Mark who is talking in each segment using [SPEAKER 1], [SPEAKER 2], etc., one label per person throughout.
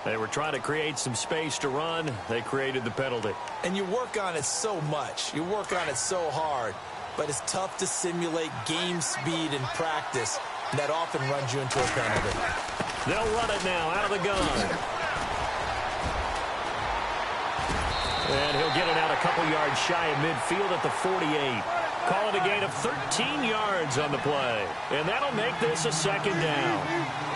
[SPEAKER 1] They were trying to create some space to run. They created the penalty.
[SPEAKER 2] And you work on it so much. You work on it so hard. But it's tough to simulate game speed in practice. And that often runs you into a penalty.
[SPEAKER 1] They'll run it now out of the gun. And he'll get it out a couple yards shy of midfield at the 48. Call it a gain of 13 yards on the play. And that'll make this a second down.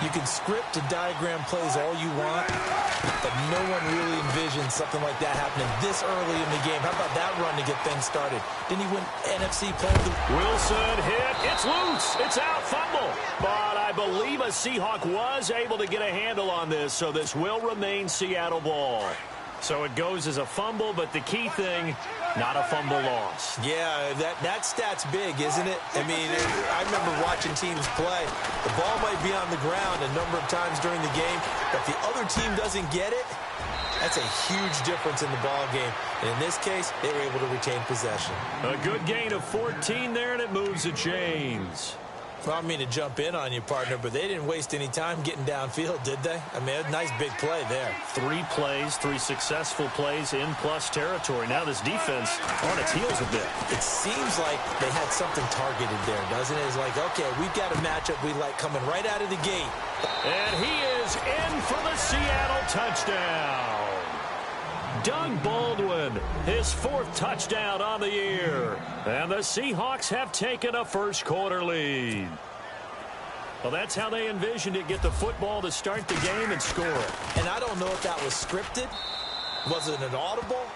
[SPEAKER 2] You can script and diagram plays all you want, but no one really envisions something like that happening this early in the game. How about that run to get things started? Didn't he win NFC Player of the Week?
[SPEAKER 1] Wilson hit. It's loose. It's out. Fumble. But I believe a Seahawk was able to get a handle on this, so this will remain Seattle ball. So it goes as a fumble, but the key thing, not a fumble loss.
[SPEAKER 2] Yeah, that stat's big, isn't it? I mean, I remember watching teams play. The ball might be on the ground a number of times during the game, but if the other team doesn't get it, that's a huge difference in the ball game. And in this case, they were able to retain possession.
[SPEAKER 1] A good gain of 14 there, and it moves the chains.
[SPEAKER 2] Well, I don't mean to jump in on you, partner, but they didn't waste any time getting downfield, did they? I mean, a nice big play there.
[SPEAKER 1] 3 plays, 3 successful plays in plus territory. Now this defense on its heels a bit.
[SPEAKER 2] It seems like they had something targeted there, doesn't it? It's like, okay, we've got a matchup we like coming right out of the gate.
[SPEAKER 1] And he is in for the Seattle touchdown. Doug Baldwin, his 4th touchdown on the year. And the Seahawks have taken a first-quarter lead. Well, that's how they envisioned it, get the football to start the game and score it.
[SPEAKER 2] And I don't know if that was scripted. Was it an audible?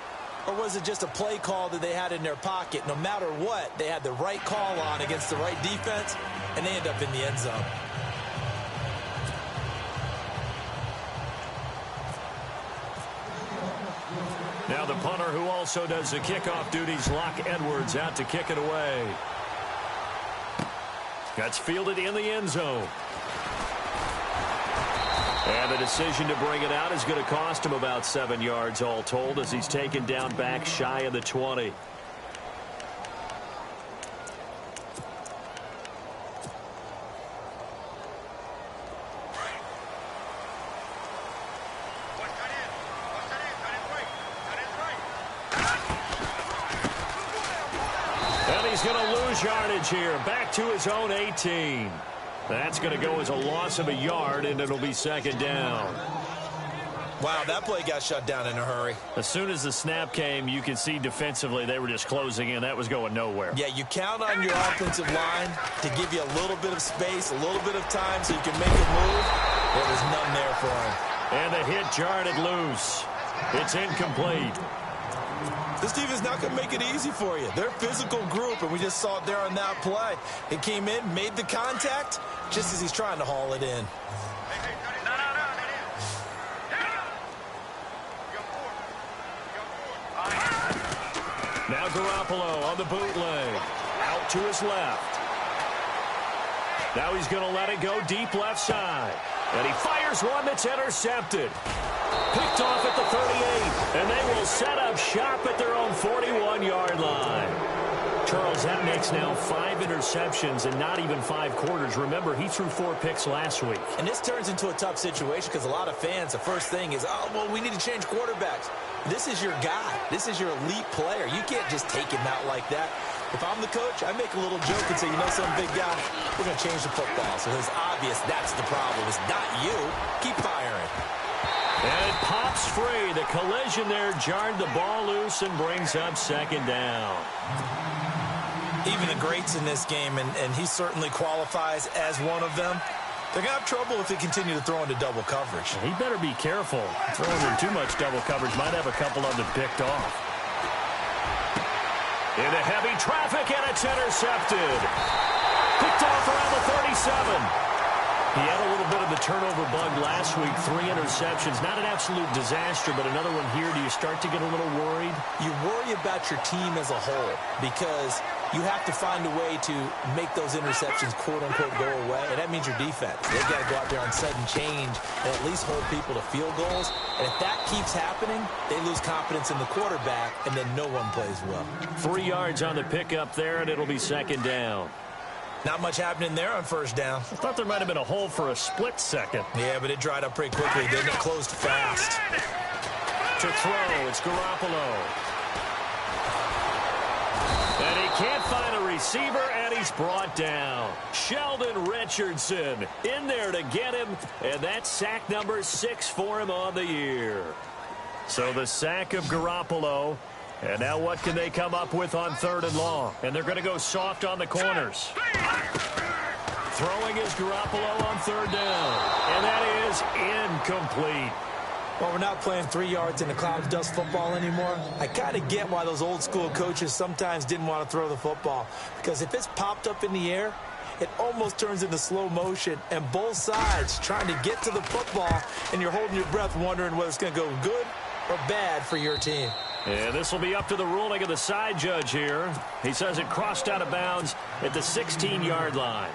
[SPEAKER 2] Or was it just a play call that they had in their pocket? No matter what, they had the right call on against the right defense, and they end up in the end zone.
[SPEAKER 1] Now the punter who also does the kickoff duties, Locke Edwards, out to kick it away. That's fielded in the end zone. And the decision to bring it out is going to cost him about 7 yards all told as he's taken down back shy of the 20. Yardage here, back to his own 18. That's going to go as a loss of a yard, and it'll be second down.
[SPEAKER 2] Wow, that play got shut down in a hurry.
[SPEAKER 1] As soon as the snap came, you could see defensively they were just closing in. That was going nowhere.
[SPEAKER 2] Yeah, you count on your offensive line to give you a little bit of space, a little bit of time so you can make a move. There was none there for him.
[SPEAKER 1] And the hit jarred it loose. It's incomplete.
[SPEAKER 2] This defense is not going to make it easy for you. They're a physical group, and we just saw it there on that play. It came in, made the contact, just as he's trying to haul it in.
[SPEAKER 1] Now Garoppolo on the bootleg. Out to his left. Now he's going to let it go deep left side. And he fires one that's intercepted. Picked off at the 38, and they will set up shop at their own 41-yard line. Charles, that makes now 5 interceptions and not even 5 quarters. Remember, he threw 4 picks last week.
[SPEAKER 2] And this turns into a tough situation because a lot of fans, the first thing is, oh, well, we need to change quarterbacks. This is your guy. This is your elite player. You can't just take him out like that. If I'm the coach, I make a little joke and say, you know something, big guy, we're going to change the football. So it's obvious that's the problem. It's not you. Keep firing.
[SPEAKER 1] And it pops free. The collision there jarred the ball loose and brings up second down.
[SPEAKER 2] Even the greats in this game, and he certainly qualifies as one of them, they're going to have trouble if they continue to throw into double coverage.
[SPEAKER 1] He better be careful. Throwing in too much double coverage might have a couple of them picked off. Into heavy traffic, and it's intercepted. Picked off around the 37. He had a little bit of the turnover bug last week, 3 interceptions. Not an absolute disaster, but another one here. Do you start to get a little worried?
[SPEAKER 2] You worry about your team as a whole because you have to find a way to make those interceptions, quote-unquote, go away, and that means your defense. They've got to go out there on sudden change and at least hold people to field goals. And if that keeps happening, they lose confidence in the quarterback, and then no one plays well.
[SPEAKER 1] 3 yards on the pickup there, and it'll be second down.
[SPEAKER 2] Not much happening there on first down.
[SPEAKER 1] I thought there might have been a hole for a split second.
[SPEAKER 2] Yeah, but it dried up pretty quickly, didn't it? Closed fast.
[SPEAKER 1] To throw, it's Garoppolo. And he can't find a receiver, and he's brought down. Sheldon Richardson in there to get him, and that's sack number 6 for him on the year. So the sack of Garoppolo. And now what can they come up with on 3rd and long? And they're going to go soft on the corners. Throwing is Garoppolo on 3rd down. And that is incomplete.
[SPEAKER 2] Well, we're not playing 3 yards in the cloud of dust football anymore. I kind of get why those old school coaches sometimes didn't want to throw the football. Because if it's popped up in the air, it almost turns into slow motion. And both sides trying to get to the football, and you're holding your breath wondering whether it's going to go good or bad for your team.
[SPEAKER 1] And this will be up to the ruling of the side judge here. He says it crossed out of bounds at the 16-yard line.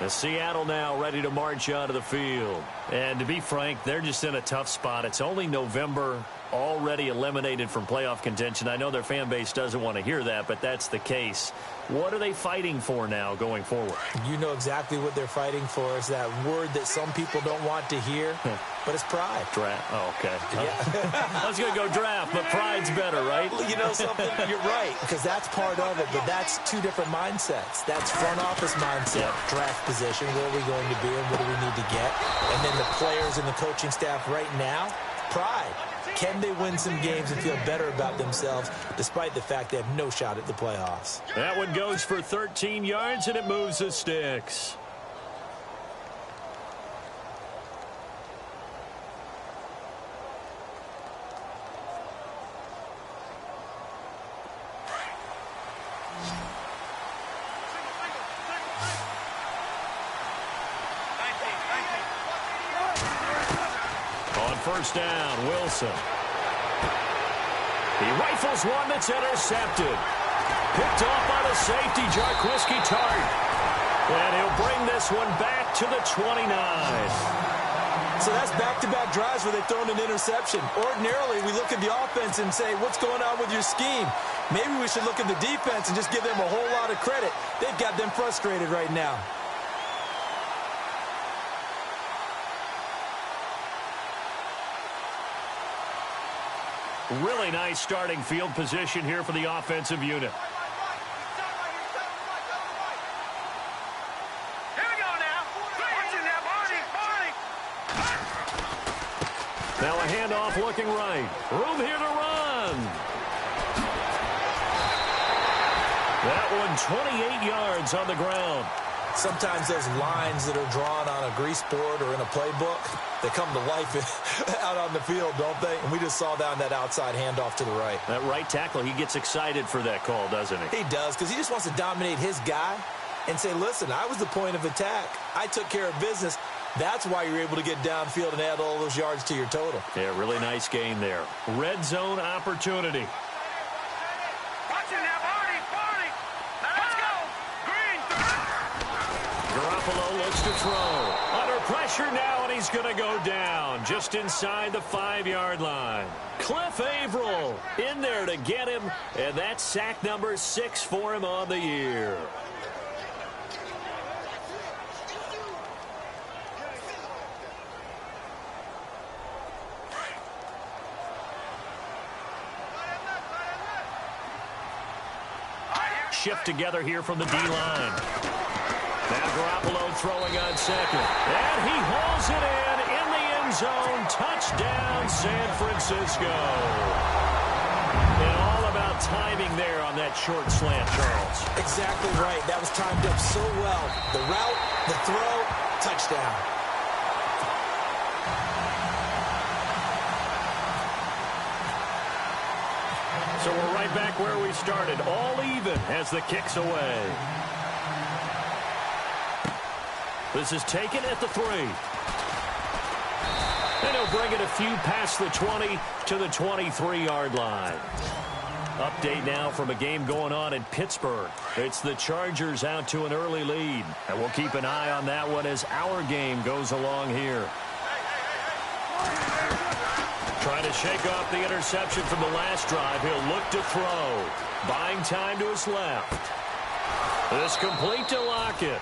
[SPEAKER 1] The Seattle now ready to march onto the field. And to be frank, they're just in a tough spot. It's only November, already eliminated from playoff contention. I know their fan base doesn't want to hear that, but that's the case. What are they fighting for now going forward?
[SPEAKER 2] You know exactly what they're fighting for. Is that word that some people don't want to hear, but it's pride.
[SPEAKER 1] Draft. Oh, okay.
[SPEAKER 2] Yeah.
[SPEAKER 1] I was going to go draft, but pride's better, right?
[SPEAKER 2] Well, you know something? You're right, because that's part of it, but that's 2 different mindsets. That's front office mindset, draft position, where are we going to be and what do we need to get? And then the players and the coaching staff right now, pride. Can they win some games and feel better about themselves despite the fact they have no shot at the playoffs?
[SPEAKER 1] That one goes for 13 yards, and it moves the sticks. On first down, Wilson. He rifles one that's intercepted. Picked off by the safety, Jarquiski Tart. And he'll bring this one back to the 29.
[SPEAKER 2] So that's back-to-back drives where they've thrown an interception. Ordinarily, we look at the offense and say, what's going on with your scheme? Maybe we should look at the defense and just give them a whole lot of credit. They've got them frustrated right now.
[SPEAKER 1] Really nice starting field position here for the offensive unit.
[SPEAKER 3] Here we go now.
[SPEAKER 1] Now a handoff looking right. Room here to run. That one 28 yards on the ground.
[SPEAKER 2] Sometimes those lines that are drawn on a grease board or in a playbook, they come to life out on the field, don't they? And we just saw down that outside handoff to the right.
[SPEAKER 1] That right tackle, he gets excited for that call, doesn't he?
[SPEAKER 2] He does, because he just wants to dominate his guy and say, listen, I was the point of attack. I took care of business. That's why you're able to get downfield and add all those yards to your total.
[SPEAKER 1] Yeah, really nice gain there. Red zone opportunity. Garoppolo looks to throw. Under pressure now, and he's going to go down just inside the 5-yard line. Cliff Averill in there to get him, and that's sack number 6 for him on the year. Shift together here from the D-line. Now Garoppolo throwing on second. And he hauls it in the end zone. Touchdown, San Francisco. And all about timing there on that short slant, Charles.
[SPEAKER 2] Exactly right. That was timed up so well. The route, the throw, touchdown.
[SPEAKER 1] So we're right back where we started. All even as the kick's away. This is taken at the 3. And he'll bring it a few past the 20 to the 23-yard line. Update now from a game going on in Pittsburgh. It's the Chargers out to an early lead. And we'll keep an eye on that one as our game goes along here. Trying to shake off the interception from the last drive. He'll look to throw. Buying time to his left. This complete to Lockett.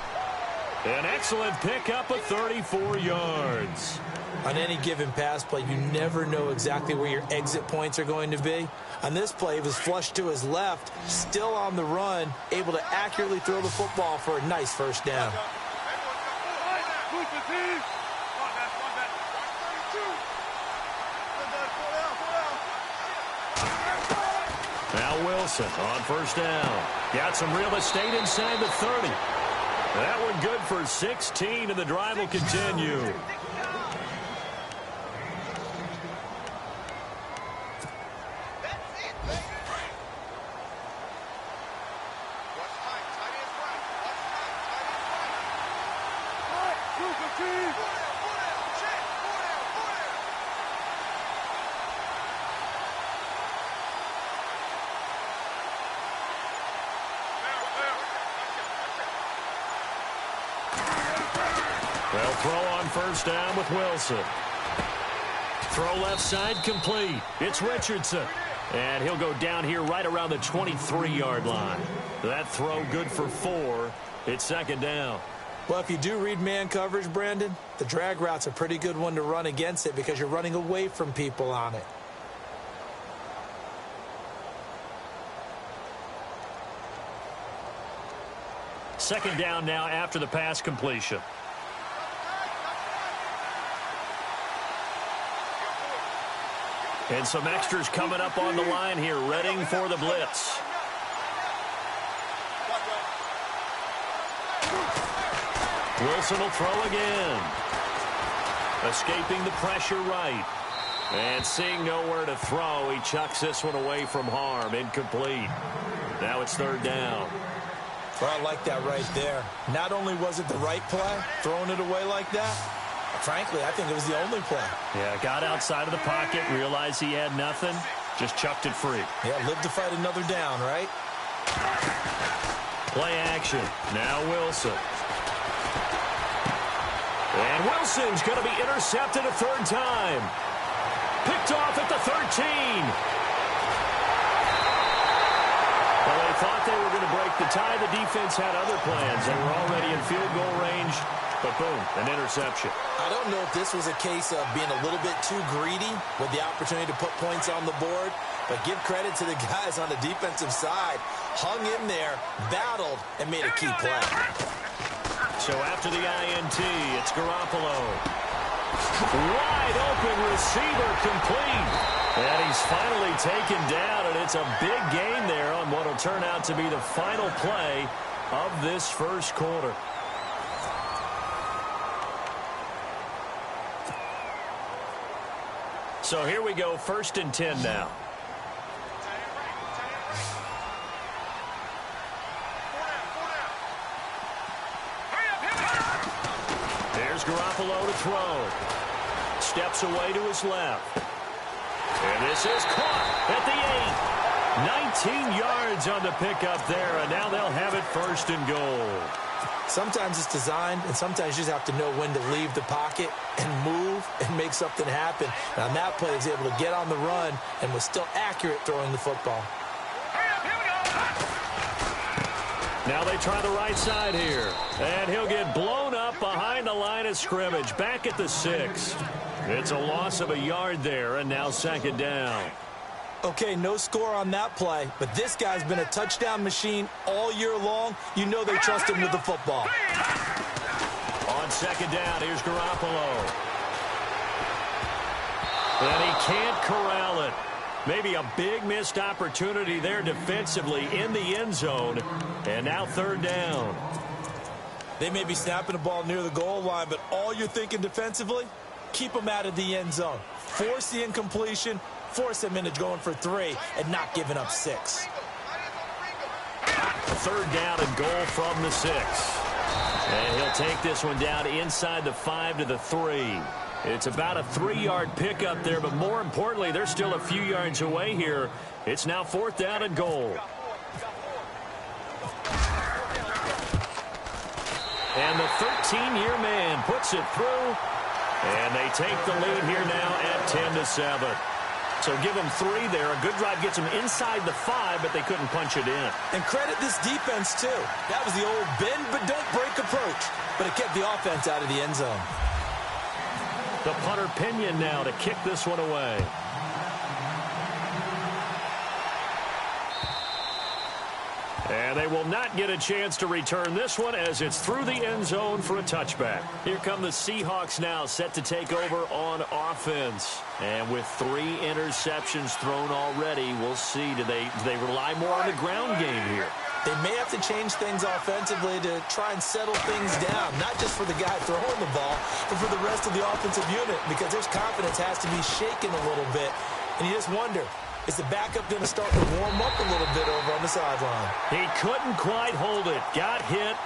[SPEAKER 1] An excellent pickup of 34 yards.
[SPEAKER 2] On any given pass play, you never know exactly where your exit points are going to be. On this play, he was flushed to his left, still on the run, able to accurately throw the football for a nice first down.
[SPEAKER 1] Now Wilson on first down. Got some real estate inside the 30. That one good for 16, and the drive will continue. They'll throw on first down with Wilson. Throw left side complete. It's Richardson. And he'll go down here right around the 23-yard line. That throw good for 4. It's second down.
[SPEAKER 2] Well, if you do read man coverage, Brandon, the drag route's a pretty good one to run against it because you're running away from people on it.
[SPEAKER 1] Second down now after the pass completion. And some extras coming up on the line here, readying for the blitz. Wilson will throw again. Escaping the pressure right. And seeing nowhere to throw, he chucks this one away from harm. Incomplete. Now it's third down.
[SPEAKER 2] Well, I like that right there. Not only was it the right play, throwing it away like that, frankly, I think it was the only play.
[SPEAKER 1] Yeah, got outside of the pocket, realized he had nothing, just chucked it free.
[SPEAKER 2] Yeah, live to fight another down, right?
[SPEAKER 1] Play action. Now Wilson. And Wilson's going to be intercepted a third time. Picked off at the 13. Well, they thought they were going to break the tie. The defense had other plans. They were already in field goal range. But boom, an interception.
[SPEAKER 2] I don't know if this was a case of being a little bit too greedy with the opportunity to put points on the board, but give credit to the guys on the defensive side. Hung in there, battled, and made a key play.
[SPEAKER 1] So after the INT, it's Garoppolo. Wide open receiver complete. And he's finally taken down, and it's a big gain there on what will turn out to be the final play of this first quarter. So here we go, 1st and 10 now. There's Garoppolo to throw. Steps away to his left. And this is caught at the 8. 19 yards on the pickup there, and now they'll have it 1st and goal.
[SPEAKER 2] Sometimes it's designed, and sometimes you just have to know when to leave the pocket and move and make something happen. And on that play, he was able to get on the run and was still accurate throwing the football.
[SPEAKER 1] Now they try the right side here. And he'll get blown up behind the line of scrimmage, back at the 6. It's a loss of a yard there, and now second down.
[SPEAKER 2] Okay, no score on that play, but this guy's been a touchdown machine all year long. You know they trust him with the football.
[SPEAKER 1] On second down, here's Garoppolo. And he can't corral it. Maybe a big missed opportunity there defensively in the end zone. And now third down.
[SPEAKER 2] They may be snapping the ball near the goal line, but all you're thinking defensively, keep them out of the end zone. Force the incompletion, force them into going for 3, and not giving up 6.
[SPEAKER 1] Third down and goal from the 6. And he'll take this one down inside the 5 to the 3. It's about a 3-yard pickup there, but more importantly, they're still a few yards away here. It's now 4th down and goal. And the 13-year man puts it through, and they take the lead here now at 10-7. So give them 3 there. A good drive gets them inside the 5, but they couldn't punch it in.
[SPEAKER 2] And credit this defense, too. That was the old bend but don't break approach, but it kept the offense out of the end zone.
[SPEAKER 1] The punter Pinion now to kick this one away. And they will not get a chance to return this one as it's through the end zone for a touchback. Here come the Seahawks now, set to take over on offense. And with 3 interceptions thrown already, we'll see. Do they rely more on the ground game here?
[SPEAKER 2] They may have to change things offensively to try and settle things down, not just for the guy throwing the ball, but for the rest of the offensive unit, because their confidence has to be shaken a little bit. And you just wonder, is the backup going to start to warm up a little bit over on the sideline?
[SPEAKER 1] He couldn't quite hold it. Got hit.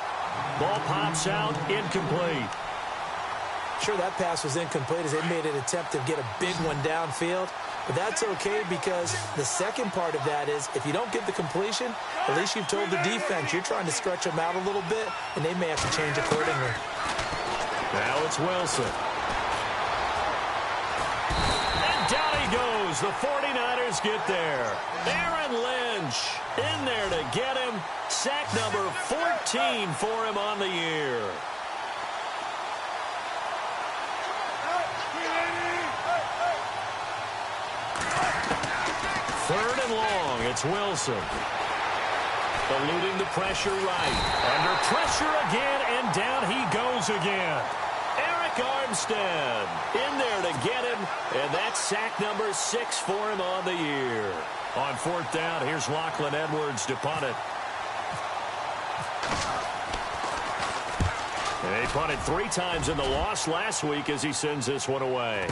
[SPEAKER 1] Ball pops out. Incomplete.
[SPEAKER 2] Sure, that pass was incomplete as they made an attempt to get a big one downfield. But that's okay because the second part of that is if you don't get the completion, at least you've told the defense you're trying to stretch them out a little bit, and they may have to change accordingly.
[SPEAKER 1] Now it's Wilson. The 49ers get there. Aaron Lynch in there to get him. Sack number 14 for him on the year. Third and long. It's Wilson. Eluding the pressure right. Under pressure again, and down he goes again. Armstead in there to get him, and that's sack number 6 for him on the year. On 4th down, here's Lachlan Edwards to punt it. And he punted 3 times in the loss last week as he sends this one away.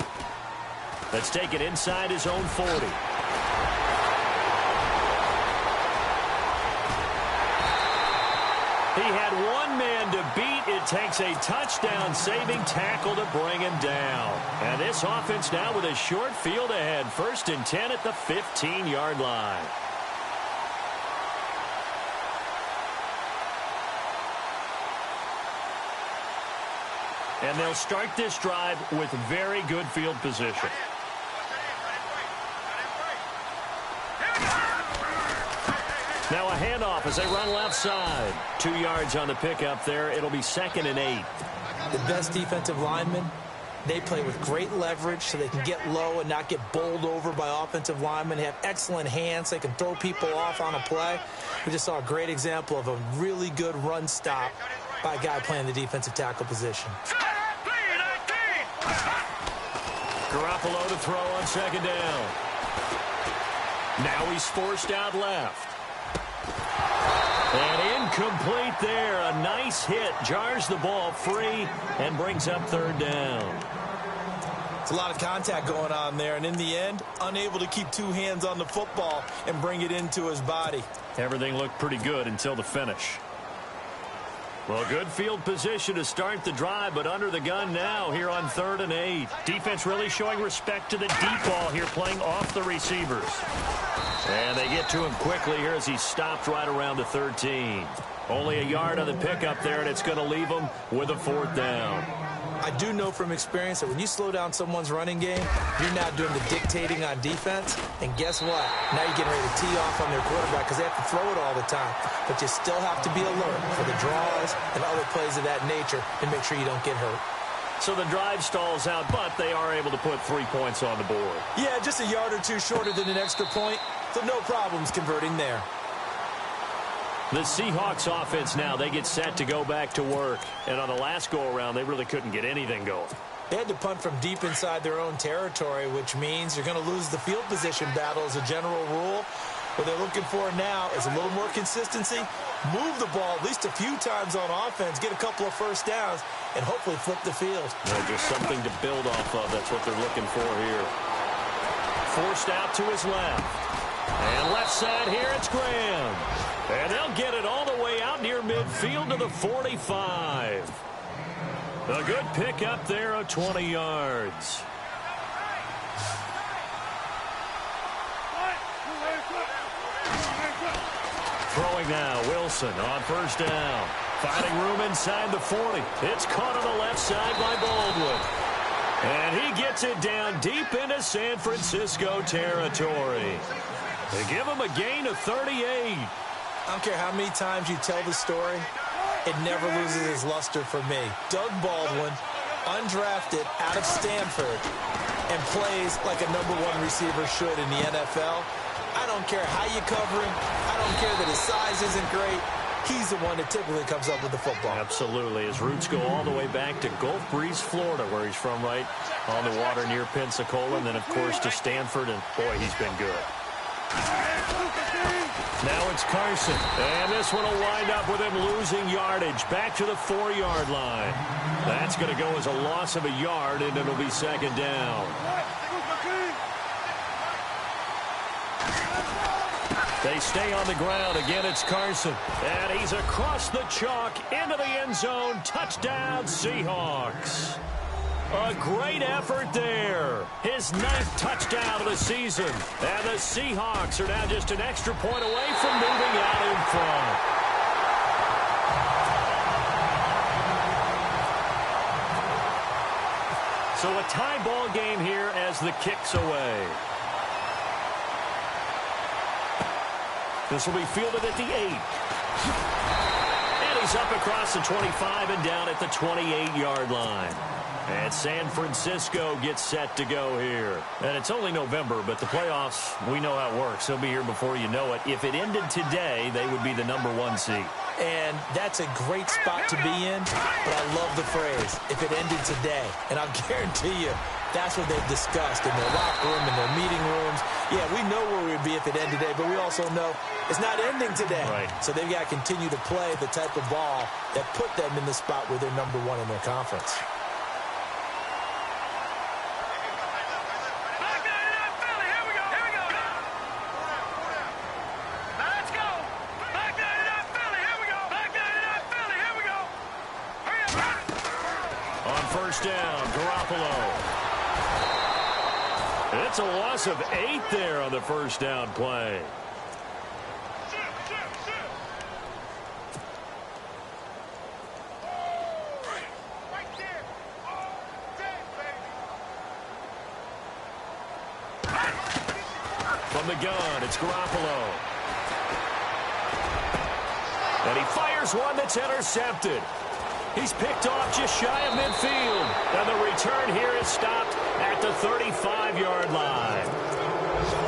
[SPEAKER 1] Let's take it inside his own 40. He had 1 man to beat. It takes a touchdown-saving tackle to bring him down. And this offense now with a short field ahead. 1st and 10 at the 15-yard line. And they'll start this drive with very good field position. Now a handoff as they run left side. 2 yards on the pickup there. It'll be 2nd and 8.
[SPEAKER 2] The best defensive linemen, they play with great leverage so they can get low and not get bowled over by offensive linemen. They have excellent hands. They can throw people off on a play. We just saw a great example of a really good run stop by a guy playing the defensive tackle position.
[SPEAKER 1] Garoppolo to throw on 2nd down. Now he's forced out left. And incomplete there. A nice hit. Jars the ball free and brings up 3rd down.
[SPEAKER 2] It's a lot of contact going on there. And in the end, unable to keep 2 hands on the football and bring it into his body.
[SPEAKER 1] Everything looked pretty good until the finish. Well, good field position to start the drive, but under the gun now here on 3rd and 8. Defense really showing respect to the deep ball here, playing off the receivers. And they get to him quickly here as he stopped right around the 13. Only a yard on the pickup there, and it's going to leave him with a 4th down.
[SPEAKER 2] I do know from experience that when you slow down someone's running game, you're now doing the dictating on defense. And guess what? Now you're getting ready to tee off on their quarterback because they have to throw it all the time. But you still have to be alert for the draws and other plays of that nature and make sure you don't get hurt.
[SPEAKER 1] So the drive stalls out, but they are able to put 3 points on the board.
[SPEAKER 2] Yeah, just a yard or 2 shorter than an extra point. So no problems converting there.
[SPEAKER 1] The Seahawks offense now, they get set to go back to work. And on the last go-around, they really couldn't get anything going.
[SPEAKER 2] They had to punt from deep inside their own territory, which means you're going to lose the field position battle as a general rule. What they're looking for now is a little more consistency, move the ball at least a few times on offense, get a couple of first downs, and hopefully flip the field.
[SPEAKER 1] Just something to build off of. That's what they're looking for here. Forced out to his left. And left side here, it's Graham. And they'll get it all the way out near midfield to the 45. A good pickup there of 20 yards. Throwing now, Wilson on 1st down. Finding room inside the 40. It's caught on the left side by Baldwin. And he gets it down deep into San Francisco territory. They give him a gain of 38.
[SPEAKER 2] I don't care how many times you tell the story, it never loses its luster for me. Doug Baldwin, undrafted out of Stanford, and plays like a #1 receiver should in the NFL. I don't care how you cover him. I don't care that his size isn't great. He's the one that typically comes up with the football.
[SPEAKER 1] Absolutely. His roots go all the way back to Gulf Breeze, Florida, where he's from, right on the water near Pensacola, and then, of course, to Stanford, and, boy, he's been good. Now it's Carson, and this one will wind up with him losing yardage back to the 4-yard line. That's going to go as a loss of a yard, and it'll be second down. They stay on the ground. Again, it's Carson. And he's across the chalk into the end zone. Touchdown, Seahawks. A great effort there. His 9th touchdown of the season. And the Seahawks are now just an extra point away from moving out in front. So a tie ball game here as the kick's away. This will be fielded at the 8. And he's up across the 25 and down at the 28-yard line. And San Francisco gets set to go here. And it's only November, but the playoffs, we know how it works. They'll be here before you know it. If it ended today, they would be the #1 seed.
[SPEAKER 2] And that's a great spot to be in, but I love the phrase, if it ended today. And I'll guarantee you, that's what they've discussed in their locker room, in their meeting rooms. Yeah, we know where we'd be if it ended today, but we also know it's not ending today.
[SPEAKER 1] Right.
[SPEAKER 2] So they've got to continue to play the type of ball that put them in the spot where they're #1 in their conference.
[SPEAKER 1] Down, Garoppolo. It's a loss of 8 there on the first down play. From the gun, it's Garoppolo. And he fires one that's intercepted. He's picked off just shy of midfield. And the return here is stopped at the 35-yard line.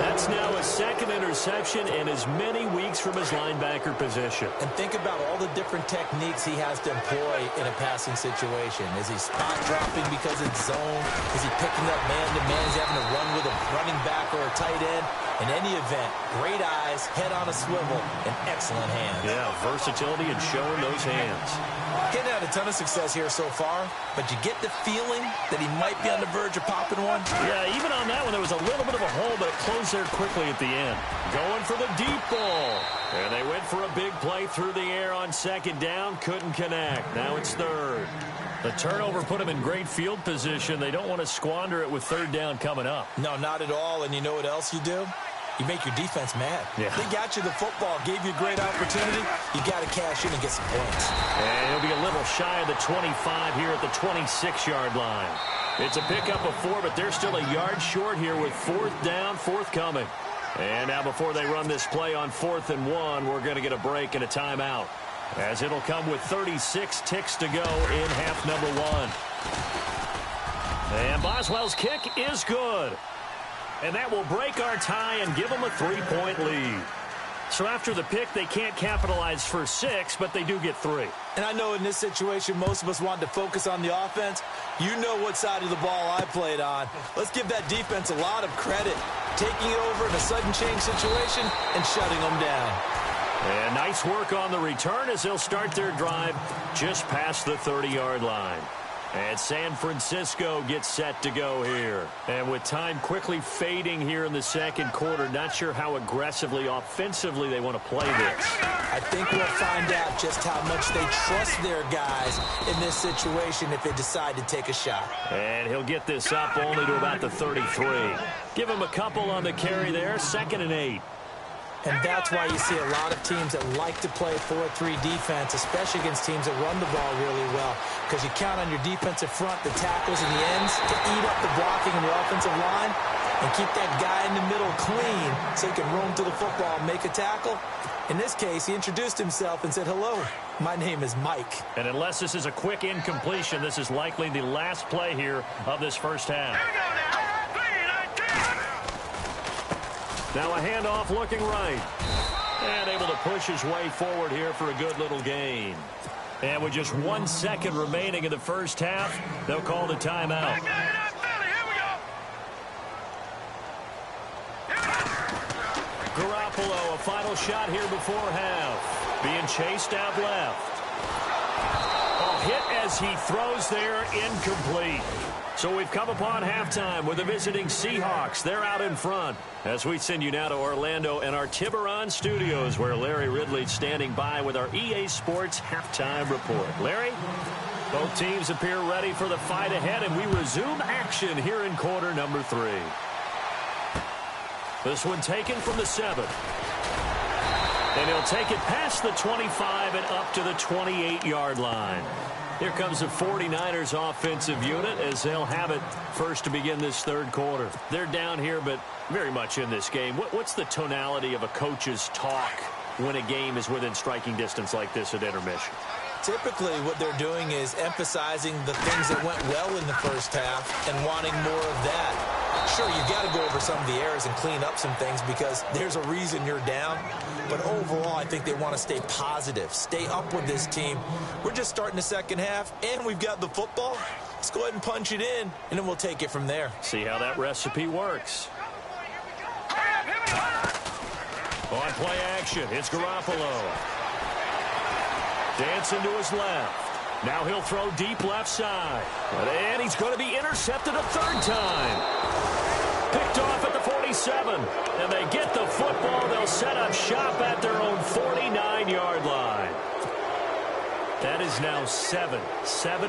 [SPEAKER 1] That's now a second interception in as many weeks from his linebacker position.
[SPEAKER 2] And think about all the different techniques he has to employ in a passing situation. Is he spot dropping because it's zone? Is he picking up man-to-man? Is he having to run with a running back or a tight end? In any event, great eyes, head on a swivel, and excellent hands.
[SPEAKER 1] Yeah, versatility and showing those hands.
[SPEAKER 2] Getting had a ton of success here so far, but you get the feeling that he might be on the verge of popping one.
[SPEAKER 1] Yeah, even on that one, there was a little bit of a hole, but it closed there quickly at the end. Going for the deep ball. And they went for a big play through the air on second down. Couldn't connect. Now it's third. The turnover put them in great field position. They don't want to squander it with third down coming up.
[SPEAKER 2] No, not at all. And you know what else you do? You make your defense mad.
[SPEAKER 1] Yeah.
[SPEAKER 2] They got you the football, gave you a great opportunity. You got to cash in and get some points.
[SPEAKER 1] And he'll be a little shy of the 25 here at the 26-yard line. It's a pickup of 4, but they're still a yard short here with fourth down, fourth coming. And now before they run this play on 4th and 1, we're going to get a break and a timeout, as it'll come with 36 ticks to go in half number 1. And Boswell's kick is good. And that will break our tie and give them a 3-point lead. So after the pick, they can't capitalize for 6, but they do get 3.
[SPEAKER 2] And I know in this situation, most of us wanted to focus on the offense. You know what side of the ball I played on. Let's give that defense a lot of credit. Taking it over in a sudden change situation and shutting them down.
[SPEAKER 1] And nice work on the return as they'll start their drive just past the 30-yard line. And San Francisco gets set to go here. And with time quickly fading here in the second quarter, not sure how aggressively, offensively they want to play this.
[SPEAKER 2] I think we'll find out just how much they trust their guys in this situation if they decide to take a shot.
[SPEAKER 1] And he'll get this up only to about the 33. Give him a couple on the carry there, 2nd and 8.
[SPEAKER 2] And that's why you see a lot of teams that like to play 4-3 defense, especially against teams that run the ball really well, because you count on your defensive front, the tackles and the ends, to eat up the blocking in the offensive line and keep that guy in the middle clean so he can roam to the football and make a tackle. In this case, he introduced himself and said, "Hello, my name is Mike."
[SPEAKER 1] And unless this is a quick incompletion, this is likely the last play here of this first half. Now a handoff looking right. And able to push his way forward here for a good little gain. And with just 1 second remaining in the first half, they'll call the timeout. Garoppolo, a final shot here before half. Being chased out left. A hit as he throws there, incomplete. So we've come upon halftime with the visiting Seahawks. They're out in front. As we send you now to Orlando and our Tiburon studios, where Larry Ridley's standing by with our EA Sports halftime report. Larry? Both teams appear ready for the fight ahead, and we resume action here in quarter number 3. This one taken from the 7. And he'll take it past the 25 and up to the 28-yard line. Here comes the 49ers offensive unit as they'll have it first to begin this third quarter. They're down here, but very much in this game. What's the tonality of a coach's talk when a game is within striking distance like this at intermission?
[SPEAKER 2] Typically, what they're doing is emphasizing the things that went well in the first half and wanting more of that. Sure, you've got to go over some of the errors and clean up some things because there's a reason you're down. But overall, I think they want to stay positive, stay up with this team. We're just starting the second half, and we've got the football. Let's go ahead and punch it in, and then we'll take it from there.
[SPEAKER 1] See how that recipe works. On play action, it's Garoppolo. Dancing to his left. Now he'll throw deep left side. And he's going to be intercepted a third time. Picked off at the 47. And they get the football. They'll set up shop at their own 49-yard line. That is now 7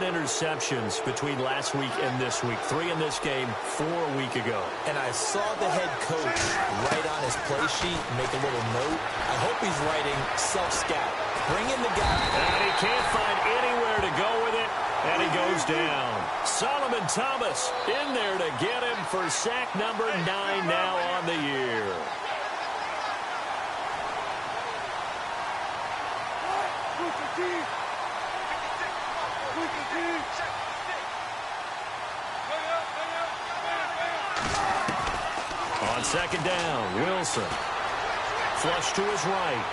[SPEAKER 1] interceptions between last week and this week. 3 in this game, 4 a week ago.
[SPEAKER 2] And I saw the head coach write on his play sheet, make a little note. I hope he's writing self-scout. Bring in the guy.
[SPEAKER 1] And he can't find anywhere to go with it, and he goes down. Solomon Thomas in there to get him for sack number 9 now on the year. On second down, Wilson. Flush to his right.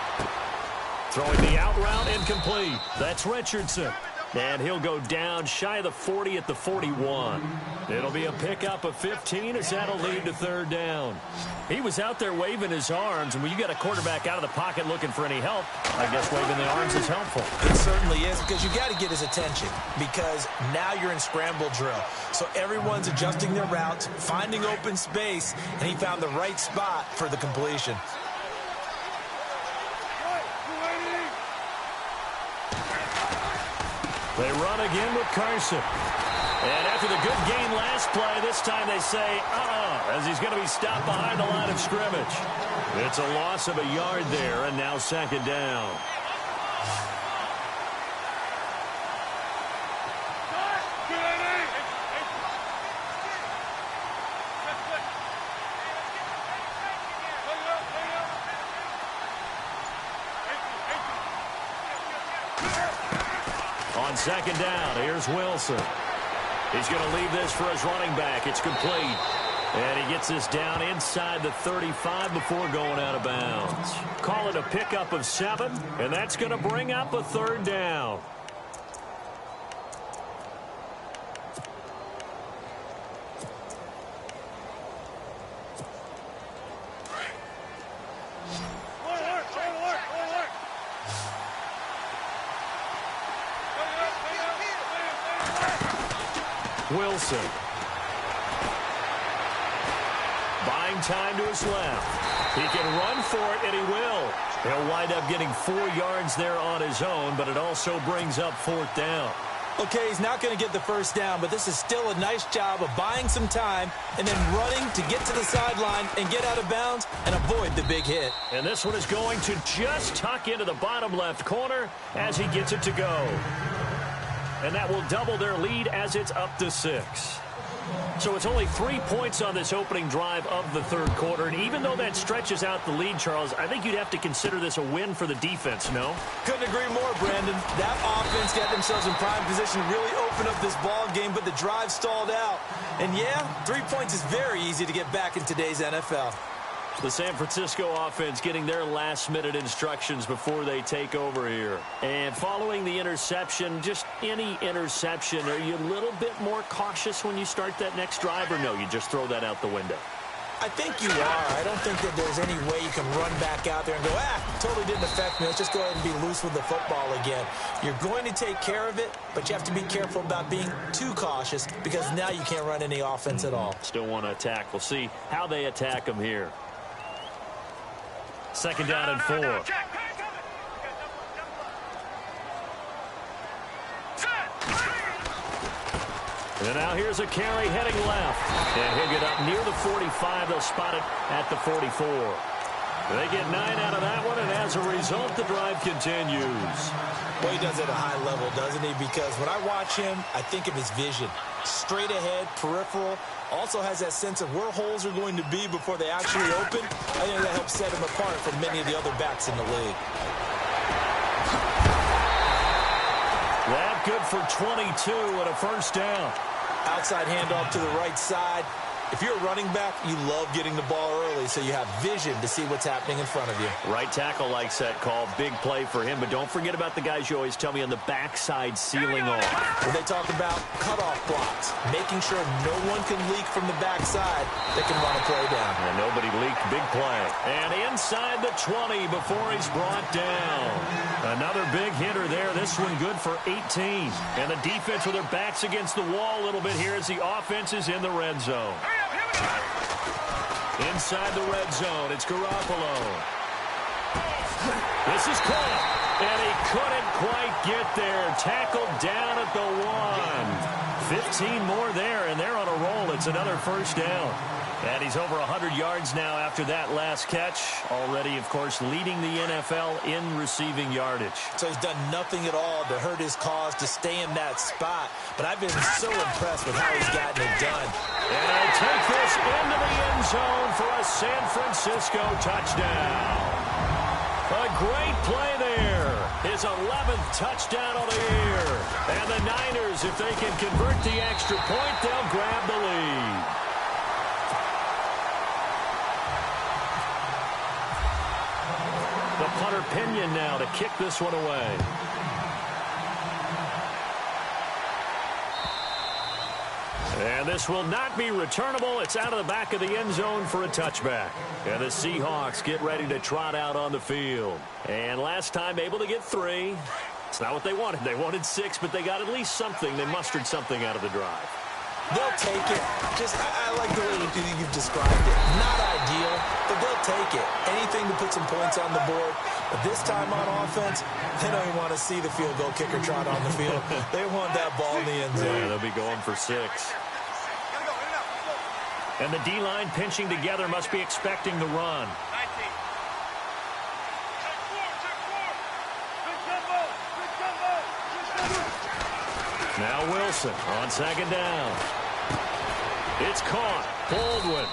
[SPEAKER 1] Throwing the out route, incomplete. That's Richardson. And he'll go down shy of the 40 at the 41. It'll be a pickup of 15 as that'll lead to third down. He was out there waving his arms, and when you got a quarterback out of the pocket looking for any help, I guess waving the arms is helpful.
[SPEAKER 2] It certainly is, because you got to get his attention, because now you're in scramble drill. So everyone's adjusting their routes, finding open space, and he found the right spot for the completion.
[SPEAKER 1] They run again with Carson. And after the good game last play, this time they say, as he's going to be stopped behind the line of scrimmage. It's a loss of a yard there, and now second down. On second down, here's Wilson. He's going to leave this for his running back. It's complete. And he gets this down inside the 35 before going out of bounds. Call it a pickup of 7, and that's going to bring up a third down. Wilson. Buying time to his left. He can run for it, and he will. He'll wind up getting 4 yards there on his own, but it also brings up fourth down.
[SPEAKER 2] Okay, he's not going to get the first down, but this is still a nice job of buying some time and then running to get to the sideline and get out of bounds and avoid the big hit.
[SPEAKER 1] And this one is going to just tuck into the bottom left corner as he gets it to go. And that will double their lead as it's up to 6. So it's only 3 points on this opening drive of the third quarter. And even though that stretches out the lead, Charles, I think you'd have to consider this a win for the defense, no?
[SPEAKER 2] Couldn't agree more, Brandon. That offense got themselves in prime position to really open up this ball game, but the drive stalled out. And yeah, 3 points is very easy to get back in today's NFL.
[SPEAKER 1] The San Francisco offense getting their last-minute instructions before they take over here. And following the interception, just any interception, are you a little bit more cautious when you start that next drive, or no, you just throw that out the window?
[SPEAKER 2] I think you are. I don't think that there's any way you can run back out there and go, totally didn't affect me. Let's just go ahead and be loose with the football again. You're going to take care of it, but you have to be careful about being too cautious because now you can't run any offense at all.
[SPEAKER 1] Still want to attack. We'll see how they attack them here. 2nd down and 4. And now here's a carry heading left. And he'll get up near the 45. They'll spot it at the 44. They get 9 out of that one, and as a result, the drive continues.
[SPEAKER 2] Well, he does it at a high level, doesn't he? Because when I watch him, I think of his vision. Straight ahead, peripheral. Also has that sense of where holes are going to be before they actually open. I think that helps set him apart from many of the other backs in the league.
[SPEAKER 1] That good for 22 and a first down.
[SPEAKER 2] Outside handoff to the right side. If you're a running back, you love getting the ball early, so you have vision to see what's happening in front of you.
[SPEAKER 1] Right tackle likes that call. Big play for him, but don't forget about the guys you always tell me on the backside sealing off.
[SPEAKER 2] When they talk about cutoff blocks, making sure no one can leak from the backside, they can run a play down.
[SPEAKER 1] And nobody leaked. Big play. And inside the 20 before he's brought down. Another big hitter there. This one good for 18. And the defense with their backs against the wall a little bit here as the offense is in the red zone. Inside the red zone, it's Garoppolo. This is caught, and he couldn't quite get there. Tackled down at the 1. 15 more there, and they're on a roll. It's another first down. And he's over 100 yards now after that last catch. Already, of course, leading the NFL in receiving yardage.
[SPEAKER 2] So he's done nothing at all to hurt his cause to stay in that spot. But I've been so impressed with how he's gotten it done.
[SPEAKER 1] And he'll take this into the end zone for a San Francisco touchdown. A great play there. His 11th touchdown of the year. And the Niners, if they can convert the extra point, they'll grab the lead. The punter Pinion now to kick this one away. And this will not be returnable. It's out of the back of the end zone for a touchback. And the Seahawks get ready to trot out on the field. And last time able to get 3. It's not what they wanted. They wanted 6, but they got at least something. They mustered something out of the drive.
[SPEAKER 2] They'll take it. I like the way you've described it. Not ideal, but they'll take it. Anything to put some points on the board. But this time on offense, they don't even want to see the field goal kicker trot on the field. They want that ball in the end zone.
[SPEAKER 1] Yeah, they'll be going for 6. And the D-line pinching together must be expecting the run. Now Wilson on 2nd down. It's caught. Baldwin.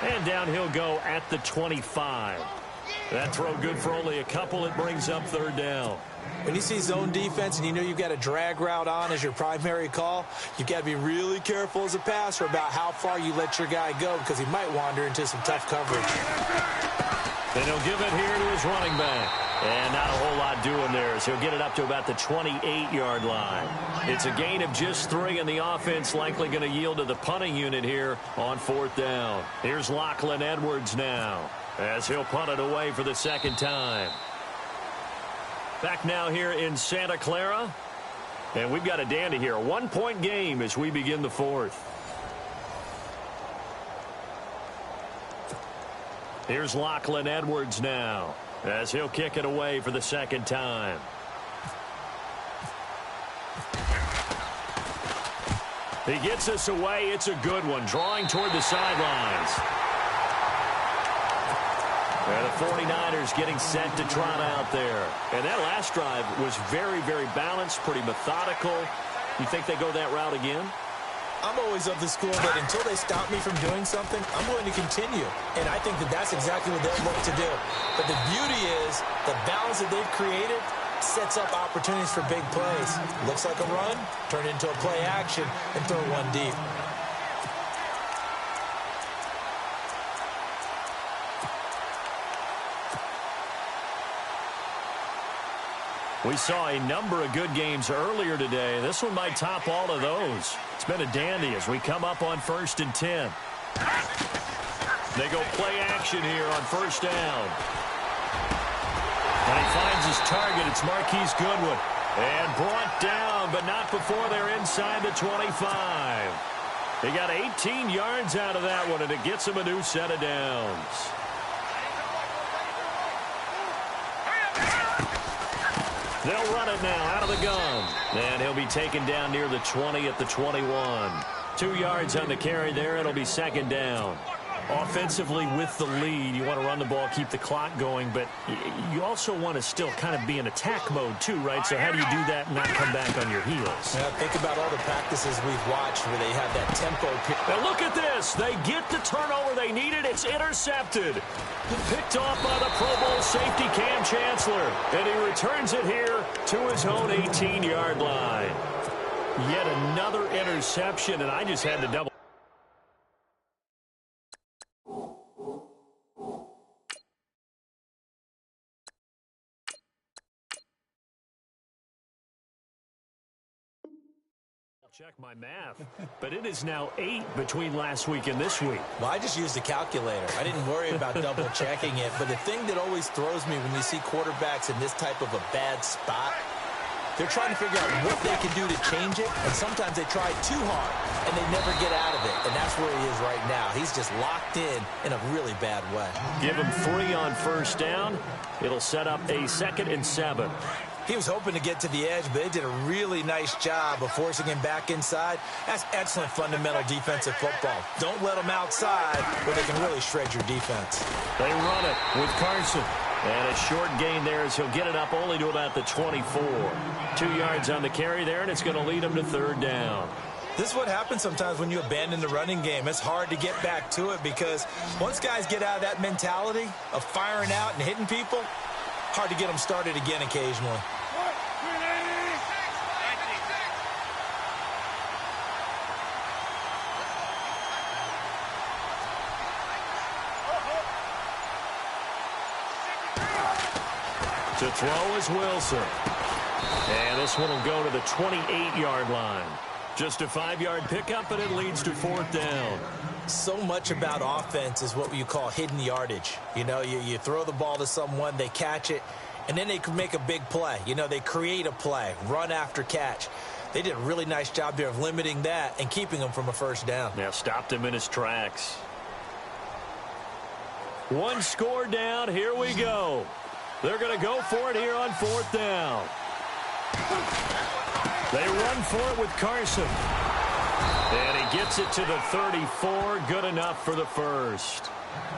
[SPEAKER 1] And down he'll go at the 25. That throw good for only a couple. It brings up 3rd down.
[SPEAKER 2] When you see zone defense and you know you've got a drag route on as your primary call, you've got to be really careful as a passer about how far you let your guy go because he might wander into some tough coverage.
[SPEAKER 1] Then he'll give it here to his running back. And not a whole lot doing there as he'll get it up to about the 28-yard line. It's a gain of just 3, and the offense likely going to yield to the punting unit here on 4th down. Here's Lachlan Edwards now as he'll punt it away for the 2nd time. Back now here in Santa Clara. And we've got a dandy here. A 1-point game as we begin the 4th. Here's Lachlan Edwards now as he'll kick it away for the 2nd time. He gets us away. It's a good one, drawing toward the sidelines. And the 49ers getting set to trot out there. And that last drive was very, very balanced, pretty methodical. You think they go that route again?
[SPEAKER 2] I'm always of the school that until they stop me from doing something, I'm going to continue. And I think that that's exactly what they'll look to do. But the beauty is the balance that they've created sets up opportunities for big plays. Looks like a run, turn into a play action, and throw one deep.
[SPEAKER 1] We saw a number of good games earlier today. This one might top all of those. It's been a dandy as we come up on 1st and 10. They go play action here on 1st down. And he finds his target. It's Marquise Goodwin. And brought down, but not before they're inside the 25. They got 18 yards out of that one, and it gets him a new set of downs. They'll run it now out of the gun. And he'll be taken down near the 20 at the 21. 2 yards on the carry there. It'll be 2nd down. Offensively with the lead, you want to run the ball, keep the clock going, but you also want to still kind of be in attack mode too, right? So how do you do that and not come back on your heels?
[SPEAKER 2] Yeah, think about all the practices we've watched where they have that tempo.
[SPEAKER 1] Now look at this. They get the turnover they needed. It's intercepted. Picked off by the Pro Bowl safety Cam Chancellor. And he returns it here to his own 18-yard line. Yet another interception, and I just had to double. Check my math, but it is now 8 between last week and this week.
[SPEAKER 2] Well, I just used a calculator. I didn't worry about double checking it, but the thing that always throws me when you see quarterbacks in this type of a bad spot, they're trying to figure out what they can do to change it, and sometimes they try too hard, and they never get out of it, and that's where he is right now. He's just locked in a really bad way.
[SPEAKER 1] Give him 3 on 1st down. It'll set up a 2nd and 7.
[SPEAKER 2] He was hoping to get to the edge, but they did a really nice job of forcing him back inside. That's excellent fundamental defensive football. Don't let them outside where they can really shred your defense.
[SPEAKER 1] They run it with Carson. And a short gain there as he'll get it up only to about the 24. 2 yards on the carry there, and it's going to lead him to 3rd down.
[SPEAKER 2] This is what happens sometimes when you abandon the running game. It's hard to get back to it because once guys get out of that mentality of firing out and hitting people, hard to get them started again occasionally.
[SPEAKER 1] To throw is Wilson. And this one will go to the 28-yard line. Just a 5-yard pickup, and it leads to 4th down.
[SPEAKER 2] So much about offense is what you call hidden yardage. You know, you throw the ball to someone, they catch it, and then they can make a big play. You know, they create a play, run after catch. They did a really nice job there of limiting that and keeping him from a 1st down.
[SPEAKER 1] Now stopped him in his tracks. 1 score down. Here we go. They're going to go for it here on 4th down. They run for it with Carson. And he gets it to the 34. Good enough for the 1st.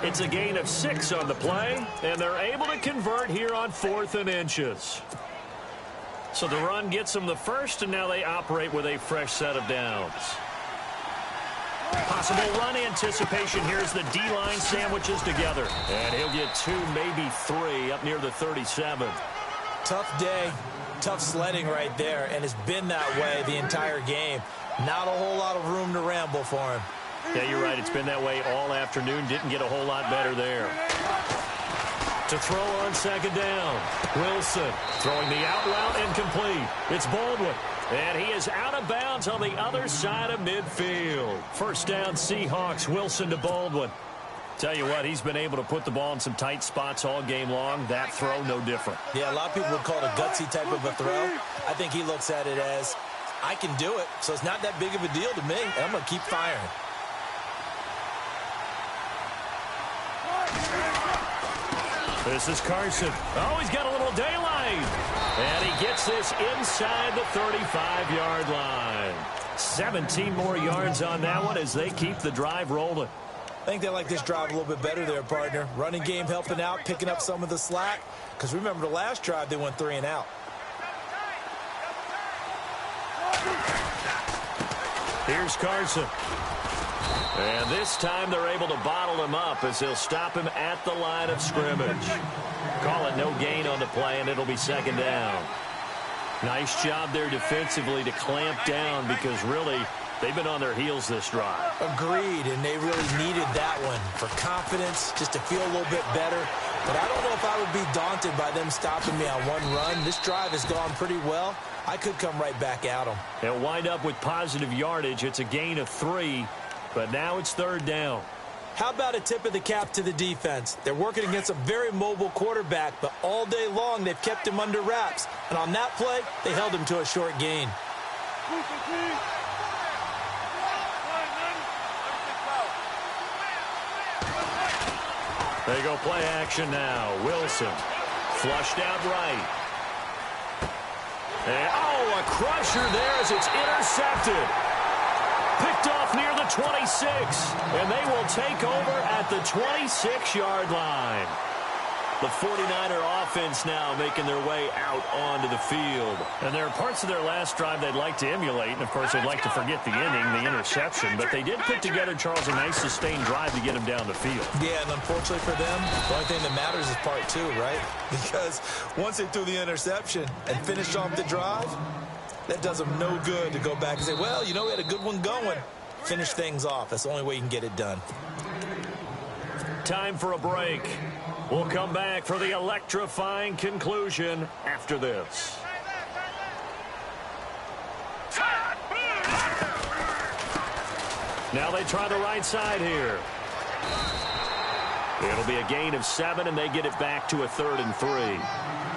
[SPEAKER 1] It's a gain of 6 on the play, and they're able to convert here on 4th and inches. So the run gets them the 1st, and now they operate with a fresh set of downs. Possible run anticipation. Here's the D-line sandwiches together. And he'll get 2, maybe 3 up near the 37.
[SPEAKER 2] Tough day, tough sledding right there, and it's been that way the entire game. Not a whole lot of room to ramble for him.
[SPEAKER 1] Yeah, you're right. It's been that way all afternoon. Didn't get a whole lot better there. To throw on 2nd down. Wilson throwing the out route incomplete. It's Baldwin. And he is out of bounds on the other side of midfield. 1st down Seahawks. Wilson to Baldwin. Tell you what, he's been able to put the ball in some tight spots all game long. That throw, no different.
[SPEAKER 2] Yeah, a lot of people would call it a gutsy type of a throw. I think he looks at it as, I can do it, so it's not that big of a deal to me, and I'm going to keep firing.
[SPEAKER 1] This is Carson. Oh, he's got a little daylight. And he gets this inside the 35-yard line. 17 more yards on that one as they keep the drive rolling.
[SPEAKER 2] I think they like this drive a little bit better there, partner. Running game helping out, picking up some of the slack. Because remember, the last drive, they went 3 and out.
[SPEAKER 1] Here's Carson. And this time they're able to bottle him up as they'll stop him at the line of scrimmage. Call it no gain on the play, and it'll be second down. Nice job there defensively to clamp down because really they've been on their heels this drive.
[SPEAKER 2] Agreed, and they really needed that one for confidence, just to feel a little bit better. But I don't know if I would be daunted by them stopping me on one run. This drive has gone pretty well. I could come right back at them.
[SPEAKER 1] They'll wind up with positive yardage. It's a gain of 3, but now it's third down.
[SPEAKER 2] How about a tip of the cap to the defense? They're working against a very mobile quarterback, but all day long they've kept him under wraps. And on that play, they held him to a short gain.
[SPEAKER 1] They go play action now. Wilson flushed out right. And, a crusher there as it's intercepted. Picked off near the 26. And they will take over at the 26-yard line. The 49er offense now making their way out onto the field. And there are parts of their last drive they'd like to emulate. And, of course, they'd like to forget the ending, the interception. But they did put together, Charles, a nice sustained drive to get them down the field.
[SPEAKER 2] Yeah, and unfortunately for them, the only thing that matters is part 2, right? Because once they threw the interception and finished off the drive, that does them no good to go back and say, well, you know, we had a good one going. Finish things off. That's the only way you can get it done.
[SPEAKER 1] Time for a break. We'll come back for the electrifying conclusion after this. Now they try the right side here. It'll be a gain of 7, and they get it back to a 3rd and 3.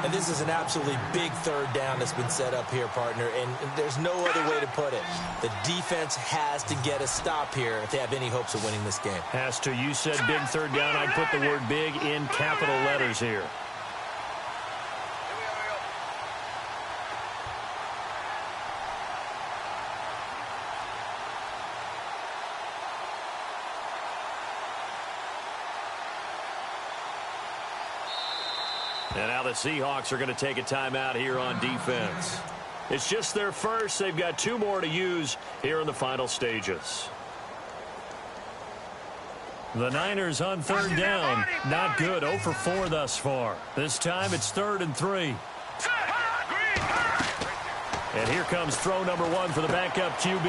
[SPEAKER 2] And this is an absolutely big third down that's been set up here, partner, and there's no other way to put it. The defense has to get a stop here if they have any hopes of winning this game.
[SPEAKER 1] Has to. You said big third down. I'd put the word big in capital letters here. And now the Seahawks are going to take a timeout here on defense. It's just their first. They've got 2 more to use here in the final stages. The Niners on third down. Not good. 0 for 4 thus far. This time it's 3rd and 3. And here comes throw number 1 for the backup QB.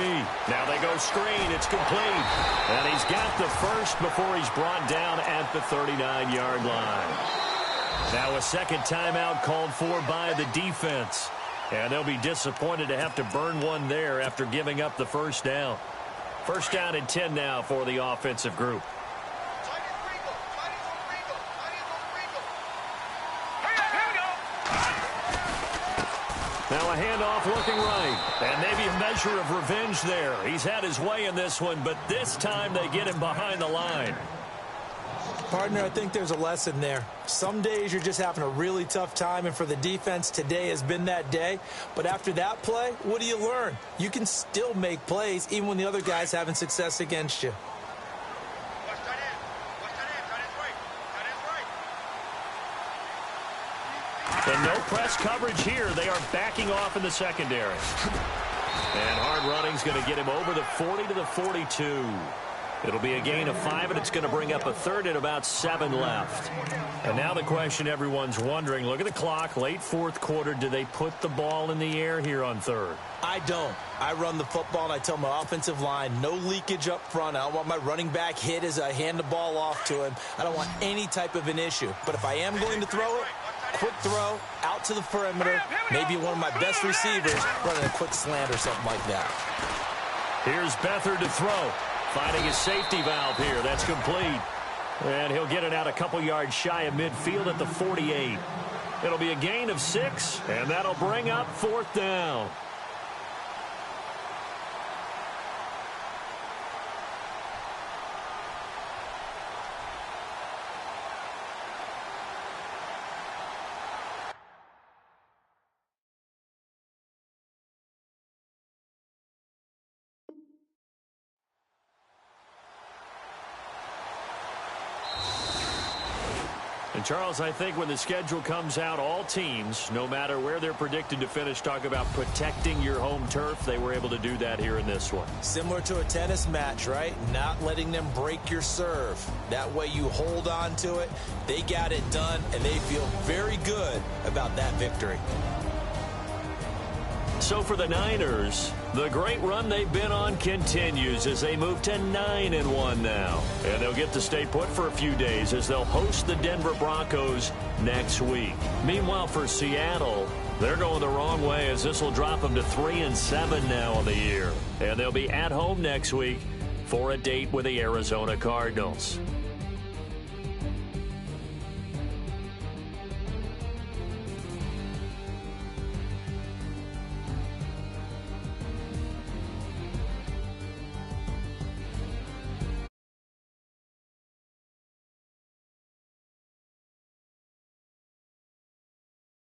[SPEAKER 1] Now they go screen. It's complete. And he's got the first before he's brought down at the 39-yard line. Now a second timeout called for by the defense. And they'll be disappointed to have to burn one there after giving up the first down. First down and 10 now for the offensive group. Now a handoff looking right. And maybe a measure of revenge there. He's had his way in this one, but this time they get him behind the line.
[SPEAKER 2] Partner, I think there's a lesson there. Some days you're just having a really tough time, and for the defense, today has been that day. But after that play, what do you learn? You can still make plays even when the other guy's having success against you.
[SPEAKER 1] And no press coverage here. They are backing off in the secondary. And hard running's going to get him over the 40 to the 42. It'll be a gain of 5, and it's going to bring up a 3rd and about 7 left. And now the question everyone's wondering, look at the clock, late 4th quarter. Do they put the ball in the air here on 3rd?
[SPEAKER 2] I don't. I run the football, and I tell my offensive line, no leakage up front. I don't want my running back hit as I hand the ball off to him. I don't want any type of an issue. But if I am going to throw it, quick throw, out to the perimeter, maybe one of my best receivers running a quick slant or something like that.
[SPEAKER 1] Here's Beathard to throw. Finding his safety valve here. That's complete. And he'll get it out a couple yards shy of midfield at the 48. It'll be a gain of 6, and that'll bring up 4th down. And, Charles, I think when the schedule comes out, all teams, no matter where they're predicted to finish, talk about protecting your home turf. They were able to do that here in this one.
[SPEAKER 2] Similar to a tennis match, right? Not letting them break your serve. That way you hold on to it. They got it done, and they feel very good about that victory.
[SPEAKER 1] So for the Niners, the great run they've been on continues as they move to 9-1 now. And they'll get to stay put for a few days as they'll host the Denver Broncos next week. Meanwhile, for Seattle, they're going the wrong way as this will drop them to 3-7 now on the year. And they'll be at home next week for a date with the Arizona Cardinals.